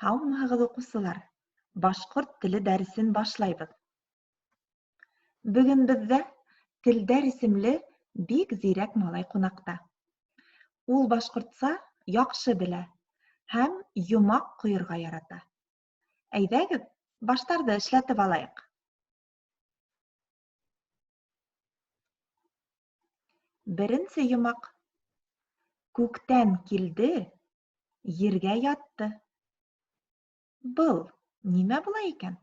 Һаумыһығыҙ, уҡыусылар! Башҡорт теле дәресен башлайбыҙ. Бөгөн беҙҙә Телдәр исемле бик зирәк малай ҡунаҡта. Ул башҡортса яҡшы белә һәм йомаҡ ҡойорға ярата. Әйҙәгеҙ, баштарҙы эшләтеп алайыҡ. Беренсе йомаҡ. Күктән килде, ергә ятты. Был нимә була икән?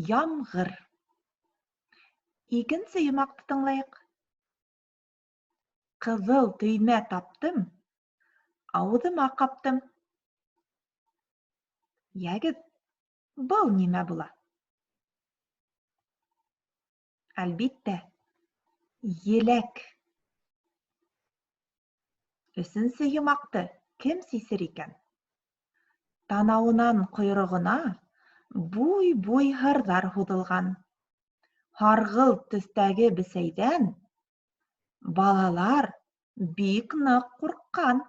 Ямғыр. Икенсе йомаҡты тыңлайыҡ. Ҡыҙыл төймә таптым, ауыҙыма ҡаптым. Йәгеҙ, был нимә була? Әлбиттә, еләк. Өсөнсө йомаҡты кем сисер икән? Танауынан ҡойроғона буй-буй һырҙар һуҙылған. Һарғылт төҫтәге бесәйҙән балалар бик ныҡ ҡурҡҡан.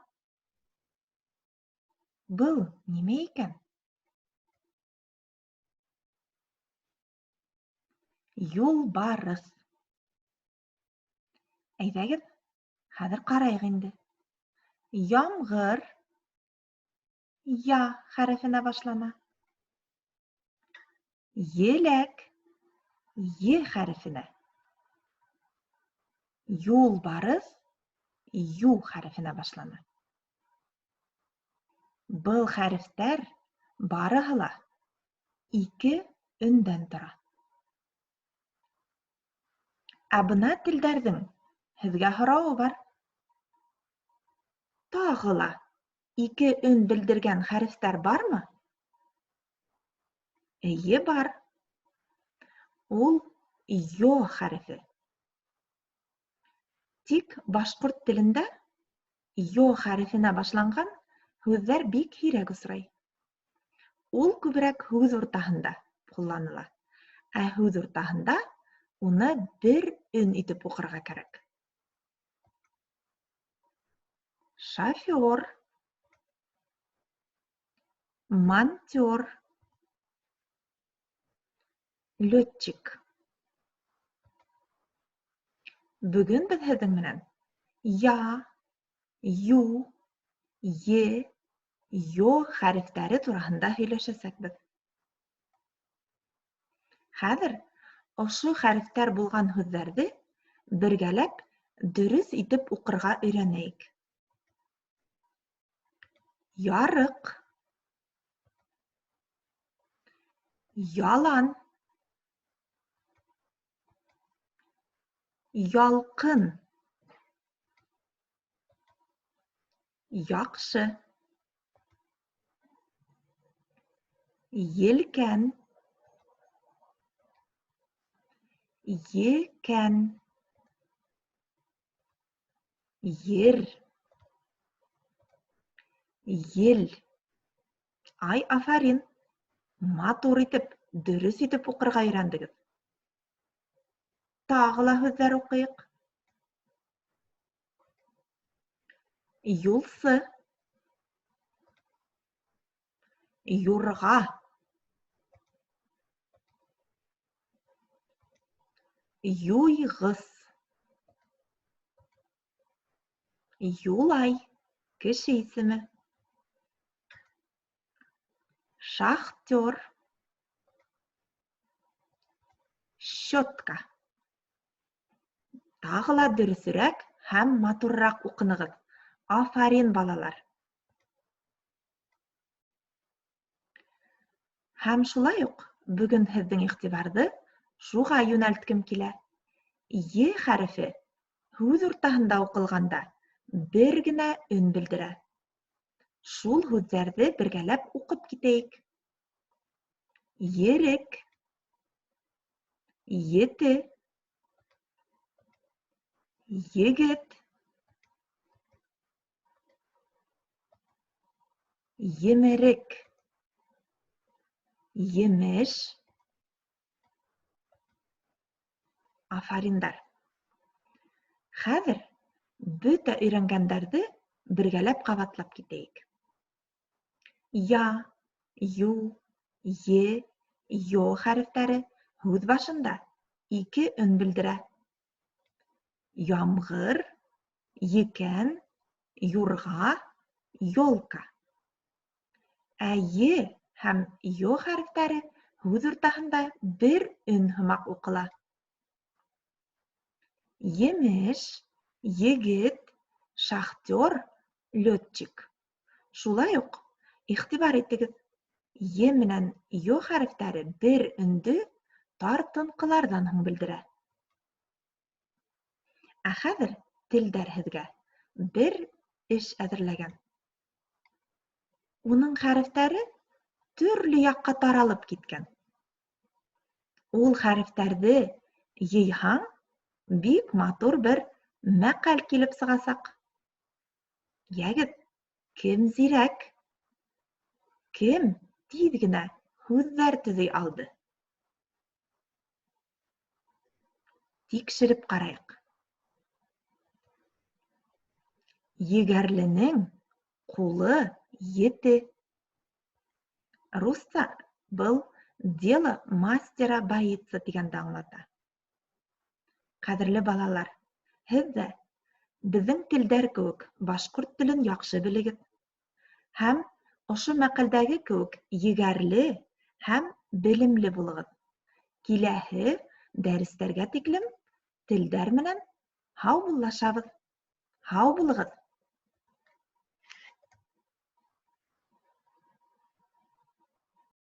Был нимә икән? Юлбарыҫ. Әйҙәгеҙ, хәҙер ҡарайыҡ инде. Ямғыр я хәрефенә башлана. Еләк е хәрефенә. Юлбарыҫ ю хәрефенә башлана. Был хәрефтәр барыһы ла ике өндән тора. Ә бына телдәрҙең һеҙгә һорауы бар. Тағы ла ике өн белдергән хәрефтәр бармы? Эйе, бар. Ул йо хәрефе. Тик башҡорт телендә йо хәрефенә башланған һүҙҙәр бик һирәк осрай. Ул күберәк һүҙ уртаһында ҡулланыла. Ә һүҙ уртаһында уны бер өн итеп уҡырға кәрәк. Шофер, монтер, летчик. Бөгөн беҙ һеҙҙең менән я, ю, е, йо хәрефтәре тураһында һөйләшәсәкбеҙ. Хәҙер ошо хәрефтәр булған һүҙҙәрҙе бергәләп дөрөҫ итеп уҡырға өйрәнәйек. Ярыҡ, ялан, ялҡын, яҡшы, елкән, екән, ер, ел. Ай, афарин, матур итеп, дөрөҫ итеп уҡырға өйрәндегеҙ. Тағы ла һүҙҙәр уҡыйыҡ. Юлсы, юрға, юйғыс, юлай, кеше исеме. Шахтер, щетка. Тағы ла дөрөҫөрәк һәм матурыраҡ уҡынығыҙ. Афарин, балалар. Һәм шулай уҡ бөгөн һеҙҙең иғтибарҙы шуға йүнәлткем килә. Е хәрефе һүҙ уртаһында уҡылғанда бер генә өн белдерә. Шул һүҙҙәрҙе бергәләп уҡып китәйек. Ерек, ете, егет, емерек, емеш. Афариндар. Хәҙер бөтә өйрәнгәндәрҙе бергәләп ҡабатлап китәйек. Я, ю, е, йо хәрефтәре һүҙ башында ике өн белдерә. Ямғыр, екән, юрға, йолка. Ә е һәм йо хәрефтәре һүҙ уртаһында бер өн һымаҡ уҡыла. Емеш, егет, шахтер, летчик. Шулай уҡ, иғтибар итегеҙ, е менән йо хәрефтәре бер өнды тартынҡыларҙан һуң белдерә. Ә хәҙер телдәр һеҙгә бер эш әҙерләгән. Уның хәрефтәре төрлө яҡҡа таралып киткән. Ул хәрефтәрҙе йыйһаң, бик матур бер мәҡәл килеп сығасаҡ. Йәгеҙ, кем зирәк? Кем тиҙ генә һүҙҙәр төҙөй алды? Тикшереп ҡарайыҡ. Егәрленең ҡулы ете. Русса был дело мастера боится тигәнде аңлата. Ҡәҙерле балалар, һеҙ ҙә беҙҙең телдәр кеүек башҡорт телен яҡшы белегеҙ. Һәм ошо мәҡәлдәге кеүек егәрле һәм белемле булығыҙ. Киләһе дәрестәргә тиклем телдәр менән һау буллашабыҙ. Һау булығыҙ!